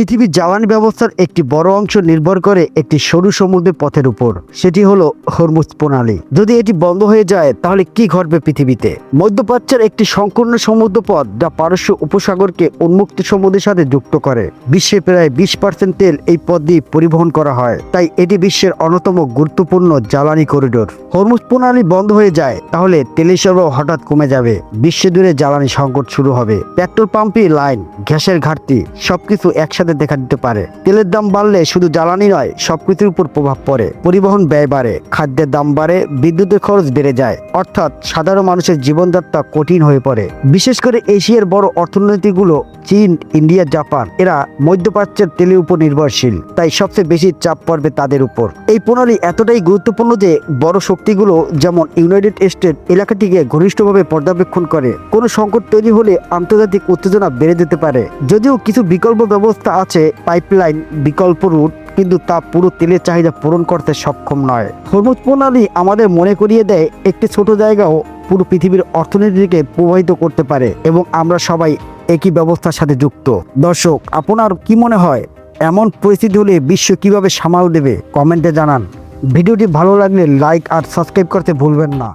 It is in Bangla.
পৃথিবীর জ্বালানি ব্যবস্থার একটি বড় অংশ নির্ভর করে একটি সরু সমুদ্রের পথের উপর, সেটি হলো হরমুজ প্রণালী। যদি এটি বন্ধ হয়ে যায় তাহলে কি ঘটবে পৃথিবীতে? মধ্যপ্রাচ্যের একটি সংকীর্ণ সমুদ্রপথ যা পারস্য উপসাগরকে উন্মুক্ত সমুদ্রের সাথে যুক্ত করে। বিশ্বে প্রায় 20% তেল এই পথ দিয়ে পরিবহন করা হয়, তাই এটি বিশ্বের অন্যতম গুরুত্বপূর্ণ জ্বালানি করিডোর। হরমুজ প্রণালী বন্ধ হয়ে যায় তাহলে তেলের সরবরাহ হঠাৎ কমে যাবে, বিশ্বজুড়ে জ্বালানি সংকট শুরু হবে। পেট্রোল পাম্পে লাইন, গ্যাসের ঘাটতি সবকিছু একসাথে দেখা দিতে পারে। তেলের দাম বাড়লে শুধু জ্বালানি নয়, সবকিছুর উপর প্রভাব পড়ে। পরিবহন ব্যয় বাড়ে, খাদ্যের দাম বাড়ে, বিদ্যুতের খরচ বেড়ে যায়, অর্থাৎ সাধারণ মানুষের জীবনযাত্রা কঠিন হয়ে পড়ে। বিশেষ করে এশিয়ার বড় অর্থনীতিগুলো চীন, ইন্ডিয়া, জাপান এরা মধ্যপ্রাচ্যের তেলের উপর নির্ভরশীল, তাই সবচেয়ে বেশি চাপ পড়বে তাদের উপর। এই প্রণালী এতটাই গুরুত্বপূর্ণ যে বড় শক্তিগুলো যেমন ইউনাইটেড স্টেট এলাকাটিকে ঘনিষ্ঠভাবে পর্যবেক্ষণ করে। কোনো সংকট তৈরি হলে আন্তর্জাতিক উত্তেজনা বেড়ে যেতে পারে। যদিও কিছু বিকল্প ব্যবস্থা আছে, পাইপলাইন, বিকল্প রুট, কিন্তু তা পুরো তেলের চাহিদা পূরণ করতে সক্ষম নয়। হরমুজ প্রণালী আমাদের মনে করিয়ে দেয় একটি ছোট জায়গাও পুরো পৃথিবীর অর্থনীতিকে প্রভাবিত করতে পারে এবং আমরা সবাই একই ব্যবস্থার সাথে যুক্ত। দর্শক, আপনার কি মনে হয় এমন পরিস্থিতি হলে বিশ্ব কিভাবে সামাল দেবে? কমেন্টে জানান। ভিডিওটি ভালো লাগলে লাইক আর সাবস্ক্রাইব করতে ভুলবেন না।